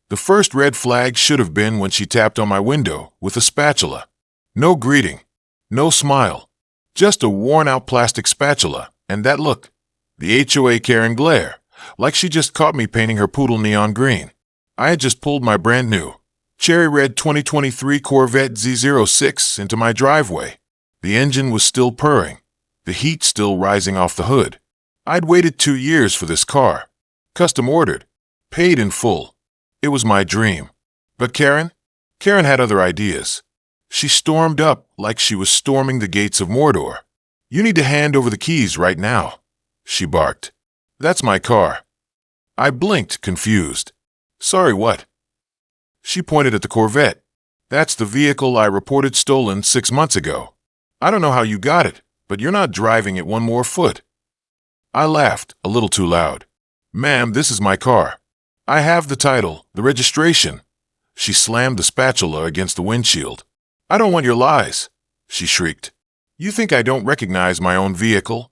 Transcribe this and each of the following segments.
The first red flag should have been when she tapped on my window with a spatula. No greeting, no smile, just a worn-out plastic spatula, and that look. The HOA Karen glare, like she just caught me painting her poodle neon green. I had just pulled my brand new, cherry red 2023 Corvette Z06 into my driveway. The engine was still purring, the heat still rising off the hood. I'd waited 2 years for this car. Custom ordered, paid in full. It was my dream. But Karen had other ideas. She stormed up like she was storming the gates of Mordor. "You need to hand over the keys right now," she barked. "That's my car." I blinked, confused. "Sorry, what?" She pointed at the Corvette. "That's the vehicle I reported stolen 6 months ago. I don't know how you got it, but you're not driving it one more foot." I laughed, a little too loud. "Ma'am, this is my car. I have the title, the registration." She slammed the spatula against the windshield. "I don't want your lies," she shrieked. "You think I don't recognize my own vehicle?"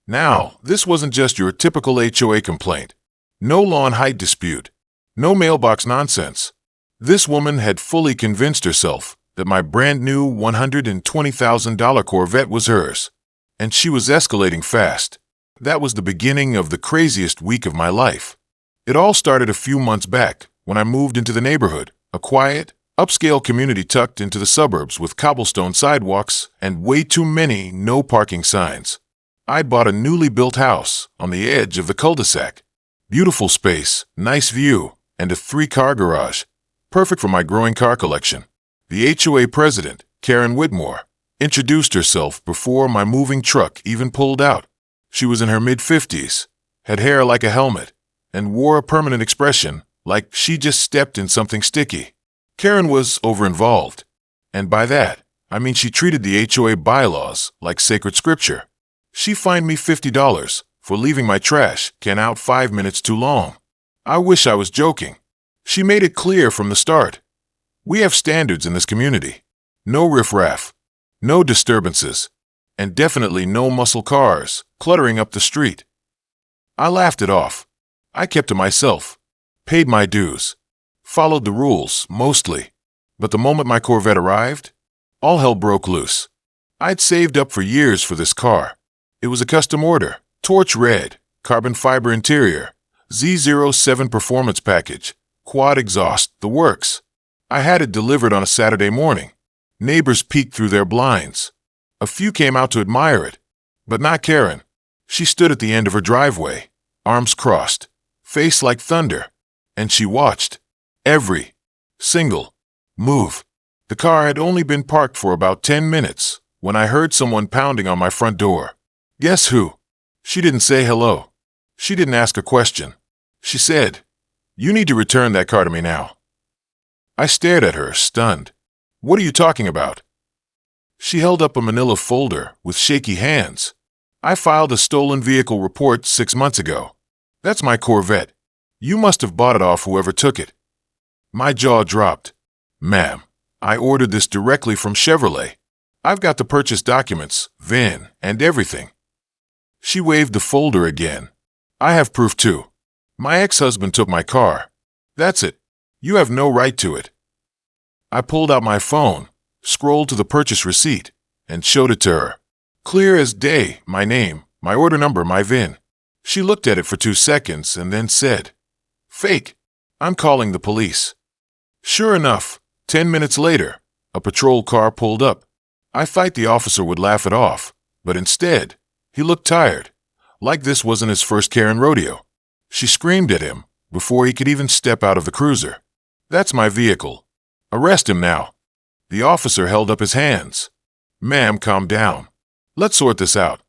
Now, this wasn't just your typical HOA complaint. No lawn height dispute. No mailbox nonsense. This woman had fully convinced herself that my brand new $120,000 Corvette was hers. And she was escalating fast. That was the beginning of the craziest week of my life. It all started a few months back when I moved into the neighborhood, a quiet, upscale community tucked into the suburbs with cobblestone sidewalks and way too many no parking signs. I'd bought a newly built house on the edge of the cul-de-sac. Beautiful space, nice view, and a 3-car garage. Perfect for my growing car collection. The HOA president, Karen Whitmore, introduced herself before my moving truck even pulled out. She was in her mid-50s, had hair like a helmet, and wore a permanent expression like she just stepped in something sticky. Karen was over-involved, and by that, I mean she treated the HOA bylaws like sacred scripture. She fined me $50 for leaving my trash can out 5 minutes too long. I wish I was joking. She made it clear from the start. We have standards in this community. No riffraff, no disturbances, and definitely no muscle cars cluttering up the street. I laughed it off. I kept to myself, paid my dues, followed the rules, mostly. But the moment my Corvette arrived, all hell broke loose. I'd saved up for years for this car. It was a custom order, torch red, carbon fiber interior, Z07 performance package, quad exhaust, the works. I had it delivered on a Saturday morning. Neighbors peeked through their blinds. A few came out to admire it, but not Karen. She stood at the end of her driveway, arms crossed, face like thunder, and she watched every single move. The car had only been parked for about 10 minutes when I heard someone pounding on my front door. Guess who? She didn't say hello. She didn't ask a question. She said, "You need to return that car to me now." I stared at her, stunned. "What are you talking about?" She held up a manila folder with shaky hands. "I filed a stolen vehicle report 6 months ago. That's my Corvette. You must have bought it off whoever took it." My jaw dropped. "Ma'am, I ordered this directly from Chevrolet. I've got the purchase documents, VIN, and everything." She waved the folder again. "I have proof too. My ex-husband took my car. That's it. You have no right to it." I pulled out my phone, scrolled to the purchase receipt, and showed it to her. Clear as day, my name, my order number, my VIN. She looked at it for 2 seconds and then said, "Fake. I'm calling the police." Sure enough, 10 minutes later, a patrol car pulled up. I thought the officer would laugh it off, but instead, he looked tired, like this wasn't his first Karen rodeo. She screamed at him before he could even step out of the cruiser. "That's my vehicle. Arrest him now." The officer held up his hands. "Ma'am, calm down. Let's sort this out."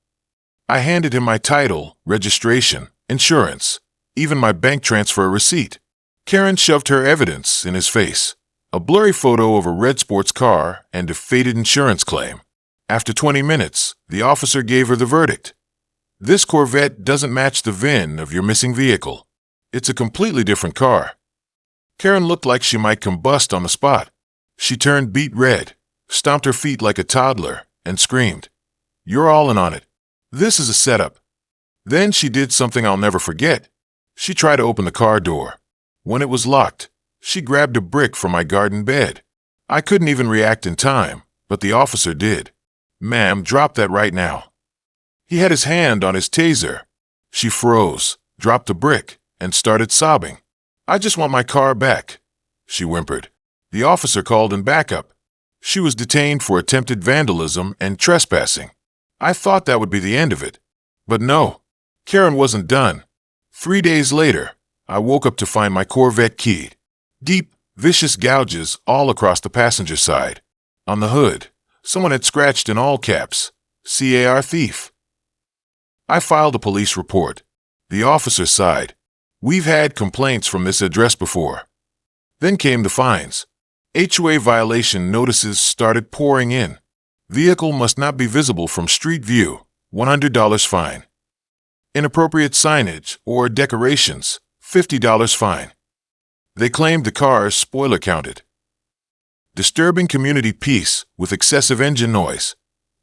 I handed him my title, registration, insurance, even my bank transfer receipt. Karen shoved her evidence in his face. A blurry photo of a red sports car and a faded insurance claim. After 20 minutes, the officer gave her the verdict. "This Corvette doesn't match the VIN of your missing vehicle. It's a completely different car." Karen looked like she might combust on the spot. She turned beet red, stomped her feet like a toddler, and screamed, "You're all in on it. This is a setup." Then she did something I'll never forget. She tried to open the car door. When it was locked, She grabbed a brick from my garden bed. I couldn't even react in time, but the officer did. "Ma'am, drop that right now." He had his hand on his taser. She froze, dropped the brick, and started sobbing. "I just want my car back," she whimpered. The officer called in backup. She was detained for attempted vandalism and trespassing. I thought that would be the end of it. But no, Karen wasn't done. 3 days later, I woke up to find my Corvette keyed. Deep, vicious gouges all across the passenger side. On the hood, someone had scratched in all caps, "CAR thief." I filed a police report. The officer sighed. "We've had complaints from this address before." Then came the fines. HOA violation notices started pouring in. Vehicle must not be visible from street view, $100 fine. Inappropriate signage or decorations, $50 fine. They claimed the car's spoiler counted. Disturbing community peace with excessive engine noise,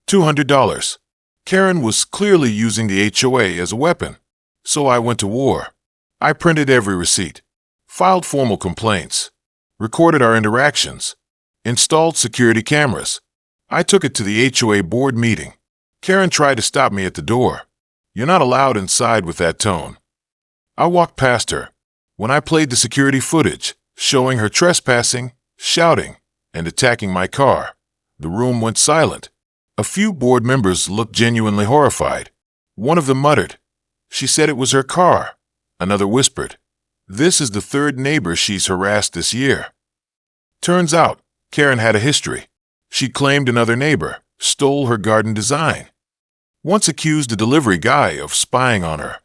$200. Karen was clearly using the HOA as a weapon, so I went to war. I printed every receipt, filed formal complaints, recorded our interactions, installed security cameras. I took it to the HOA board meeting. Karen tried to stop me at the door. "You're not allowed inside with that tone." I walked past her. When I played the security footage, showing her trespassing, shouting, and attacking my car, the room went silent. A few board members looked genuinely horrified. One of them muttered, "She said it was her car." Another whispered, "This is the third neighbor she's harassed this year." Turns out, Karen had a history. She claimed another neighbor stole her garden design. Once accused a delivery guy of spying on her.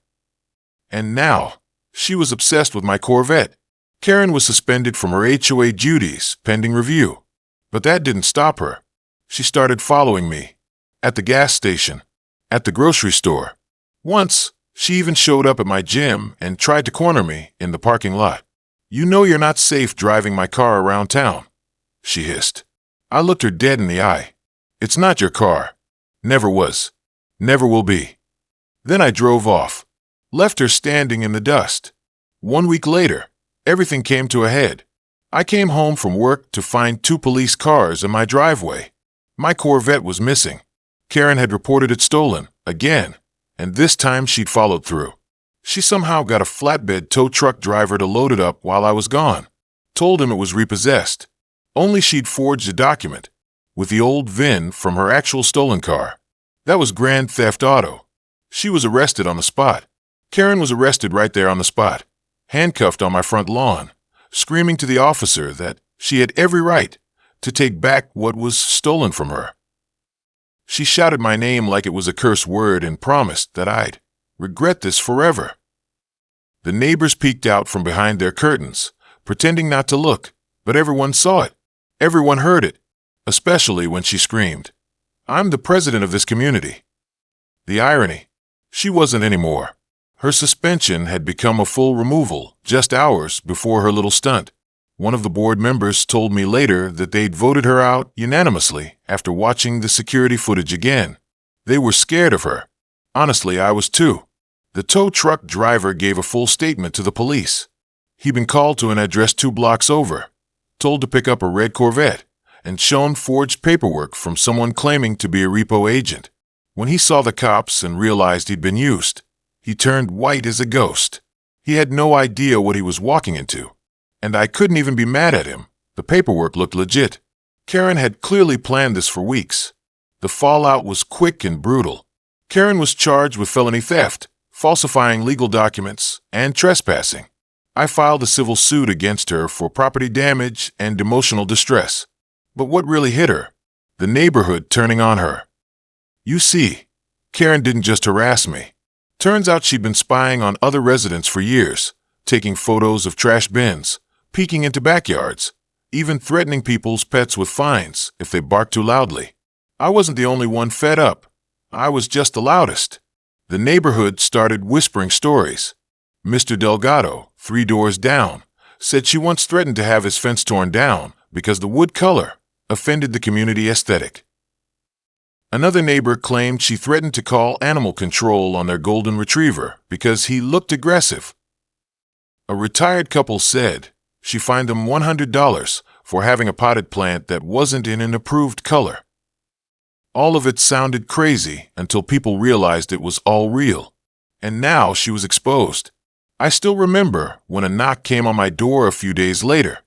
And now, she was obsessed with my Corvette. Karen was suspended from her HOA duties pending review. But that didn't stop her. She started following me. At the gas station. At the grocery store. Once, she even showed up at my gym and tried to corner me in the parking lot. "You know you're not safe driving my car around town," she hissed. I looked her dead in the eye. "It's not your car. Never was. Never will be." Then I drove off. Left her standing in the dust. 1 week later, everything came to a head. I came home from work to find 2 police cars in my driveway. My Corvette was missing. Karen had reported it stolen, again, and this time she'd followed through. She somehow got a flatbed tow truck driver to load it up while I was gone. Told him it was repossessed. Only she'd forged a document with the old VIN from her actual stolen car. That was grand theft auto. She was arrested on the spot. Karen was arrested right there on the spot, handcuffed on my front lawn, screaming to the officer that she had every right to take back what was stolen from her. She shouted my name like it was a curse word and promised that I'd regret this forever. The neighbors peeked out from behind their curtains, pretending not to look, but everyone saw it. Everyone heard it, especially when she screamed, "I'm the president of this community." The irony, she wasn't anymore. Her suspension had become a full removal just hours before her little stunt. One of the board members told me later that they'd voted her out unanimously after watching the security footage again. They were scared of her. Honestly, I was too. The tow truck driver gave a full statement to the police. He'd been called to an address 2 blocks over, told to pick up a red Corvette, and shown forged paperwork from someone claiming to be a repo agent. When he saw the cops and realized he'd been used, he turned white as a ghost. He had no idea what he was walking into. And I couldn't even be mad at him. The paperwork looked legit. Karen had clearly planned this for weeks. The fallout was quick and brutal. Karen was charged with felony theft, falsifying legal documents, and trespassing. I filed a civil suit against her for property damage and emotional distress. But what really hit her? The neighborhood turning on her. You see, Karen didn't just harass me. Turns out she'd been spying on other residents for years, taking photos of trash bins, peeking into backyards, even threatening people's pets with fines if they barked too loudly. I wasn't the only one fed up. I was just the loudest. The neighborhood started whispering stories. Mr. Delgado, 3 doors down, said she once threatened to have his fence torn down because the wood color offended the community aesthetic. Another neighbor claimed she threatened to call animal control on their golden retriever because he looked aggressive. A retired couple said she fined them $100 for having a potted plant that wasn't in an approved color. All of it sounded crazy until people realized it was all real. And now she was exposed. I still remember when a knock came on my door a few days later.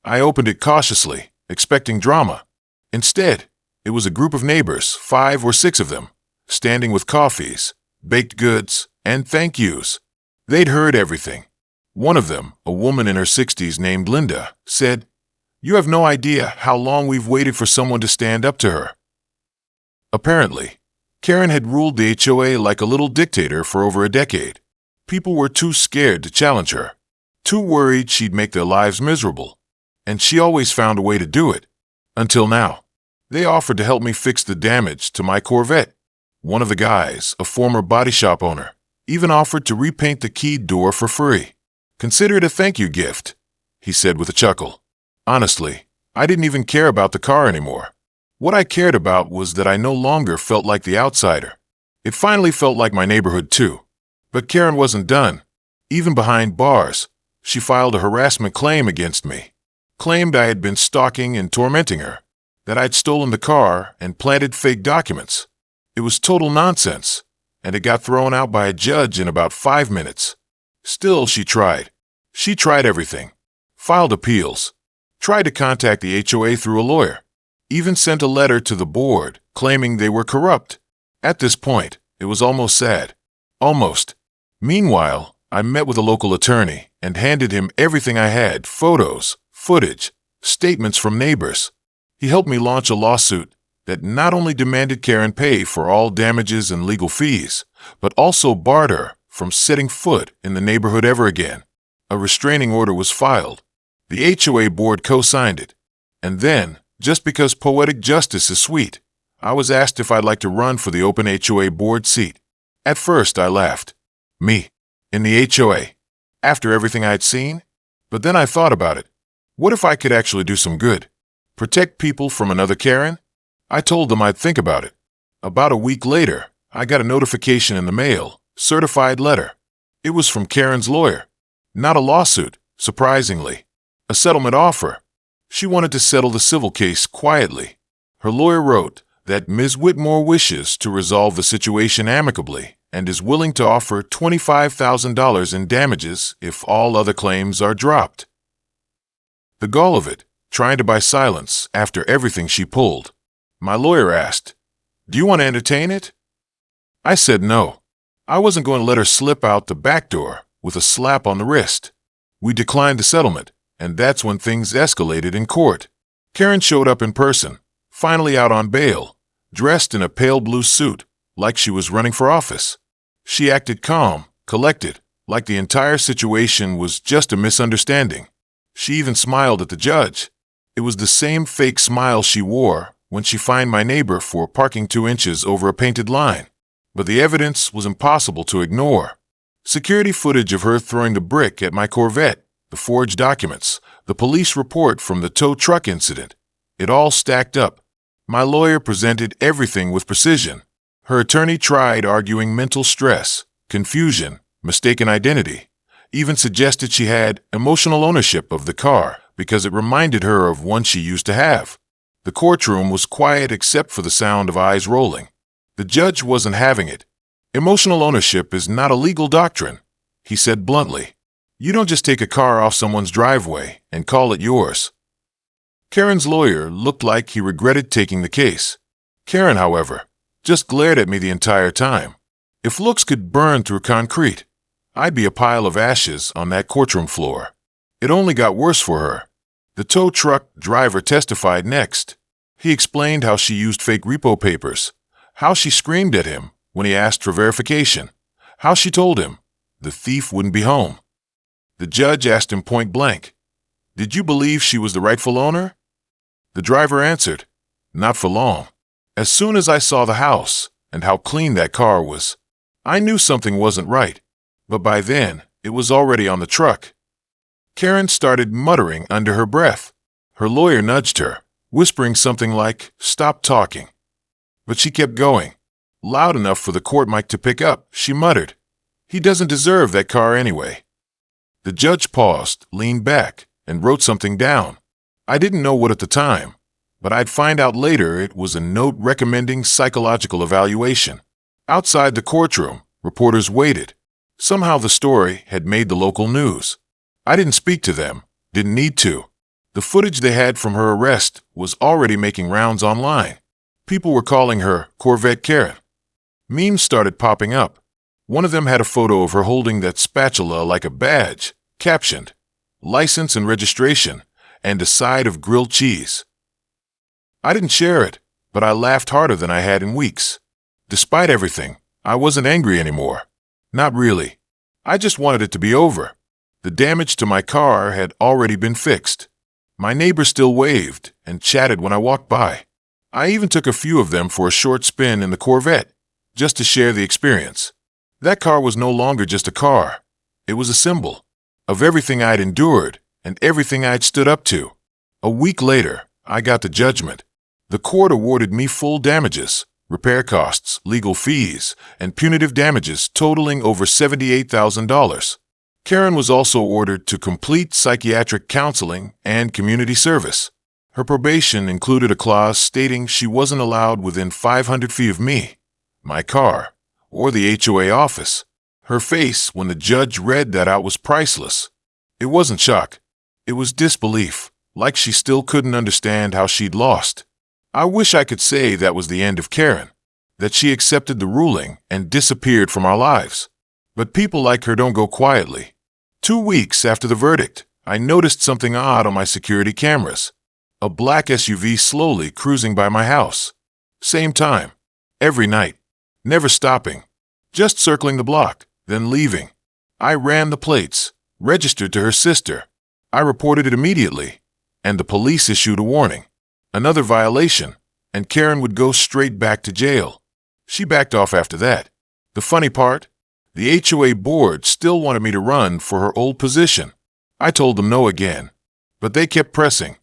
I opened it cautiously, expecting drama. Instead, it was a group of neighbors, 5 or 6 of them, standing with coffees, baked goods, and thank yous. They'd heard everything. One of them, a woman in her 60s named Linda, said, "You have no idea how long we've waited for someone to stand up to her." Apparently, Karen had ruled the HOA like a little dictator for over a decade. People were too scared to challenge her, too worried she'd make their lives miserable. And she always found a way to do it. Until now. They offered to help me fix the damage to my Corvette. One of the guys, a former body shop owner, even offered to repaint the keyed door for free. "Consider it a thank you gift," he said with a chuckle. Honestly, I didn't even care about the car anymore. What I cared about was that I no longer felt like the outsider. It finally felt like my neighborhood too. But Karen wasn't done. Even behind bars, she filed a harassment claim against me. Claimed I had been stalking and tormenting her, that I'd stolen the car and planted fake documents. It was total nonsense, and it got thrown out by a judge in about 5 minutes. Still, she tried. She tried everything. Filed appeals. Tried to contact the HOA through a lawyer. Even sent a letter to the board claiming they were corrupt. At this point, it was almost sad. Almost. Meanwhile, I met with a local attorney and handed him everything I had, photos, footage, statements from neighbors. He helped me launch a lawsuit that not only demanded Karen pay for all damages and legal fees, but also barred her from setting foot in the neighborhood ever again. A restraining order was filed. The HOA board co-signed it. And then, just because poetic justice is sweet, I was asked if I'd like to run for the open HOA board seat. At first, I laughed. Me, in the HOA, after everything I'd seen? But then I thought about it. What if I could actually do some good? Protect people from another Karen? I told them I'd think about it. About a week later, I got a notification in the mail, certified letter. It was from Karen's lawyer. Not a lawsuit, surprisingly. A settlement offer. She wanted to settle the civil case quietly. Her lawyer wrote that Ms. Whitmore wishes to resolve the situation amicably and is willing to offer $25,000 in damages if all other claims are dropped. The gall of it, trying to buy silence after everything she pulled. My lawyer asked, "Do you want to entertain it?" I said no. I wasn't going to let her slip out the back door with a slap on the wrist. We declined the settlement, and that's when things escalated in court. Karen showed up in person, finally out on bail, dressed in a pale blue suit, like she was running for office. She acted calm, collected, like the entire situation was just a misunderstanding. She even smiled at the judge. It was the same fake smile she wore when she fined my neighbor for parking 2 inches over a painted line. But the evidence was impossible to ignore. Security footage of her throwing the brick at my Corvette, the forged documents, the police report from the tow truck incident. It all stacked up. My lawyer presented everything with precision. Her attorney tried arguing mental stress, confusion, mistaken identity, even suggested she had emotional ownership of the car because it reminded her of one she used to have. The courtroom was quiet except for the sound of eyes rolling. The judge wasn't having it. Emotional ownership is not a legal doctrine, he said bluntly. You don't just take a car off someone's driveway and call it yours. Karen's lawyer looked like he regretted taking the case. Karen, however, just glared at me the entire time. If looks could burn through concrete, I'd be a pile of ashes on that courtroom floor. It only got worse for her. The tow truck driver testified next. He explained how she used fake repo papers, how she screamed at him when he asked for verification, how she told him the thief wouldn't be home. The judge asked him point blank, "Did you believe she was the rightful owner?" The driver answered, "Not for long. As soon as I saw the house and how clean that car was, I knew something wasn't right. But by then, it was already on the truck." Karen started muttering under her breath. Her lawyer nudged her, whispering something like, "Stop talking." But she kept going. Loud enough for the court mic to pick up, she muttered, "He doesn't deserve that car anyway." The judge paused, leaned back, and wrote something down. I didn't know what at the time, but I'd find out later it was a note recommending psychological evaluation. Outside the courtroom, reporters waited. Somehow the story had made the local news. I didn't speak to them, didn't need to. The footage they had from her arrest was already making rounds online. People were calling her Corvette Karen. Memes started popping up. One of them had a photo of her holding that spatula like a badge, captioned, "License and registration," and a side of grilled cheese. I didn't share it, but I laughed harder than I had in weeks. Despite everything, I wasn't angry anymore. Not really. I just wanted it to be over. The damage to my car had already been fixed. My neighbor still waved and chatted when I walked by. I even took a few of them for a short spin in the Corvette, just to share the experience. That car was no longer just a car. It was a symbol of everything I'd endured and everything I'd stood up to. A week later, I got the judgment. The court awarded me full damages, repair costs, legal fees, and punitive damages totaling over $78,000. Karen was also ordered to complete psychiatric counseling and community service. Her probation included a clause stating she wasn't allowed within 500 feet of me, my car, or the HOA office. Her face when the judge read that out was priceless. It wasn't shock. It was disbelief, like she still couldn't understand how she'd lost. I wish I could say that was the end of Karen, that she accepted the ruling and disappeared from our lives. But people like her don't go quietly. 2 weeks after the verdict, I noticed something odd on my security cameras. A black SUV slowly cruising by my house. Same time. Every night. Never stopping. Just circling the block, then leaving. I ran the plates, registered to her sister. I reported it immediately, and the police issued a warning. Another violation, and Karen would go straight back to jail. She backed off after that. The funny part? The HOA board still wanted me to run for her old position. I told them no again, but they kept pressing.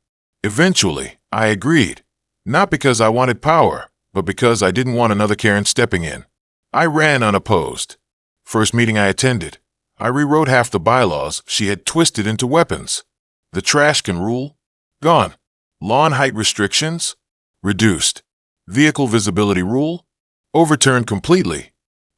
Eventually, I agreed, not because I wanted power, but because I didn't want another Karen stepping in. I ran unopposed. First meeting I attended, I rewrote half the bylaws she had twisted into weapons. The trash can rule? Gone. Lawn height restrictions? Reduced. Vehicle visibility rule? Overturned completely.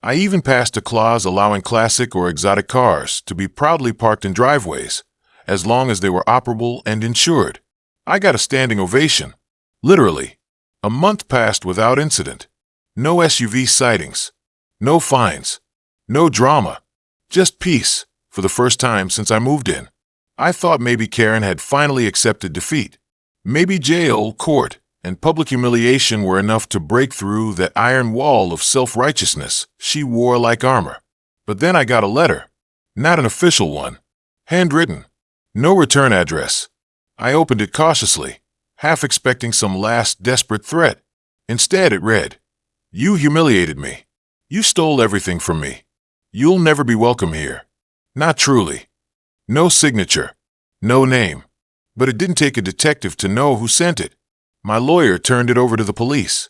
I even passed a clause allowing classic or exotic cars to be proudly parked in driveways, as long as they were operable and insured. I got a standing ovation. Literally. A month passed without incident. No SUV sightings. No fines. No drama. Just peace, for the first time since I moved in. I thought maybe Karen had finally accepted defeat. Maybe jail, court, and public humiliation were enough to break through that iron wall of self-righteousness she wore like armor. But then I got a letter. Not an official one. Handwritten. No return address. I opened it cautiously, half expecting some last desperate threat. Instead, it read, "You humiliated me. You stole everything from me. You'll never be welcome here." Not truly. No signature. No name. But it didn't take a detective to know who sent it. My lawyer turned it over to the police.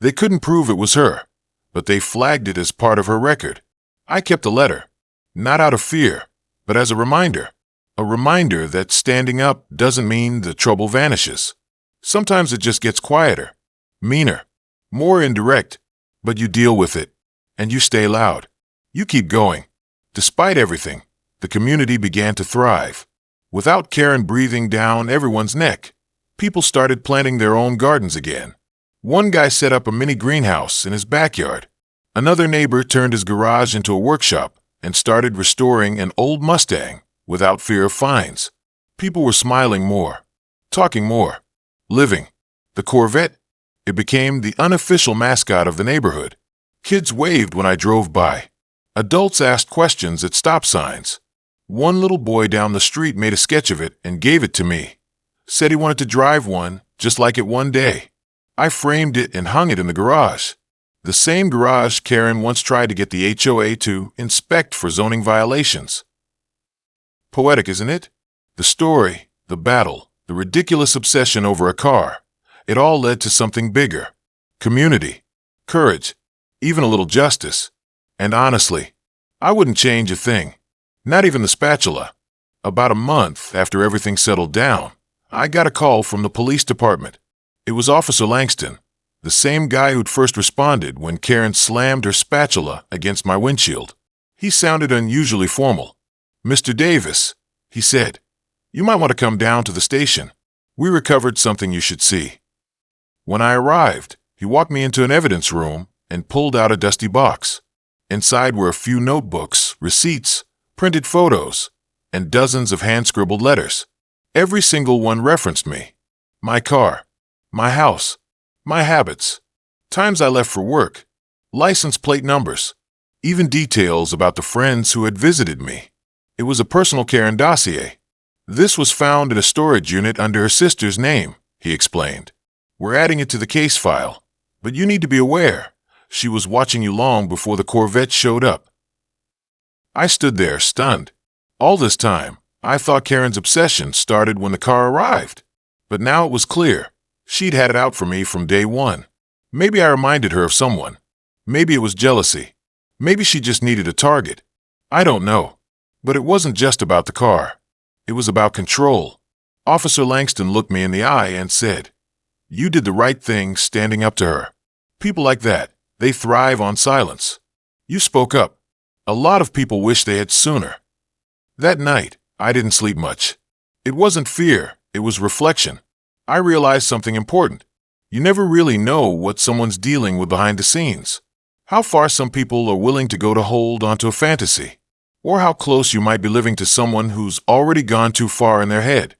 They couldn't prove it was her, but they flagged it as part of her record. I kept the letter, not out of fear, but as a reminder. A reminder that standing up doesn't mean the trouble vanishes. Sometimes it just gets quieter, meaner, more indirect, but you deal with it, and you stay loud. You keep going. Despite everything, the community began to thrive. Without Karen breathing down everyone's neck, people started planting their own gardens again. One guy set up a mini greenhouse in his backyard. Another neighbor turned his garage into a workshop and started restoring an old Mustang without fear of fines. People were smiling more, talking more, living. The Corvette, it became the unofficial mascot of the neighborhood. Kids waved when I drove by. Adults asked questions at stop signs. One little boy down the street made a sketch of it and gave it to me. Said he wanted to drive one just like it one day. I framed it and hung it in the garage. The same garage Karen once tried to get the HOA to inspect for zoning violations. Poetic, isn't it? The story, the battle, the ridiculous obsession over a car. It all led to something bigger. Community, courage, even a little justice. And honestly, I wouldn't change a thing. Not even the spatula. About a month after everything settled down, I got a call from the police department. It was Officer Langston, the same guy who'd first responded when Karen slammed her spatula against my windshield. He sounded unusually formal. "Mr. Davis," he said, "you might want to come down to the station. We recovered something you should see." When I arrived, he walked me into an evidence room and pulled out a dusty box. Inside were a few notebooks, receipts, printed photos, and dozens of hand-scribbled letters. Every single one referenced me, my car, my house, my habits, times I left for work, license plate numbers, even details about the friends who had visited me. It was a personal Karen dossier. "This was found in a storage unit under her sister's name," he explained. "We're adding it to the case file, but you need to be aware. She was watching you long before the Corvette showed up." I stood there, stunned. All this time, I thought Karen's obsession started when the car arrived. But now it was clear. She'd had it out for me from day one. Maybe I reminded her of someone. Maybe it was jealousy. Maybe she just needed a target. I don't know. But it wasn't just about the car. It was about control. Officer Langston looked me in the eye and said, "You did the right thing standing up to her. People like that, they thrive on silence. You spoke up. A lot of people wish they had sooner." That night, I didn't sleep much. It wasn't fear, it was reflection. I realized something important. You never really know what someone's dealing with behind the scenes. How far some people are willing to go to hold onto a fantasy. Or how close you might be living to someone who's already gone too far in their head.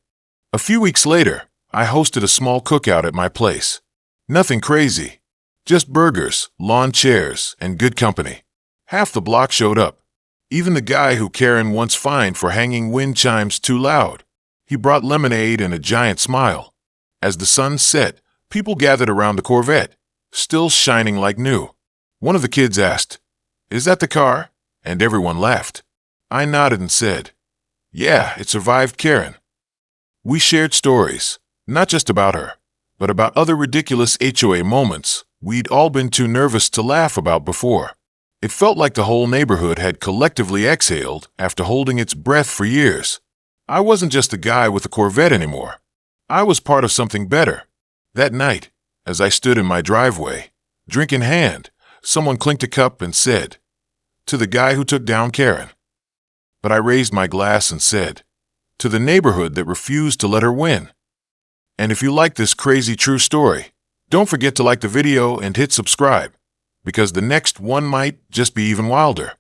A few weeks later, I hosted a small cookout at my place. Nothing crazy. Just burgers, lawn chairs, and good company. Half the block showed up. Even the guy who Karen once fined for hanging wind chimes too loud. He brought lemonade and a giant smile. As the sun set, people gathered around the Corvette, still shining like new. One of the kids asked, "Is that the car?" And everyone laughed. I nodded and said, "Yeah, it survived Karen." We shared stories, not just about her, but about other ridiculous HOA moments we'd all been too nervous to laugh about before. It felt like the whole neighborhood had collectively exhaled after holding its breath for years. I wasn't just the guy with the Corvette anymore. I was part of something better. That night, as I stood in my driveway, drink in hand, someone clinked a cup and said, "To the guy who took down Karen." But I raised my glass and said, "To the neighborhood that refused to let her win." And if you like this crazy true story, don't forget to like the video and hit subscribe, because the next one might just be even wilder.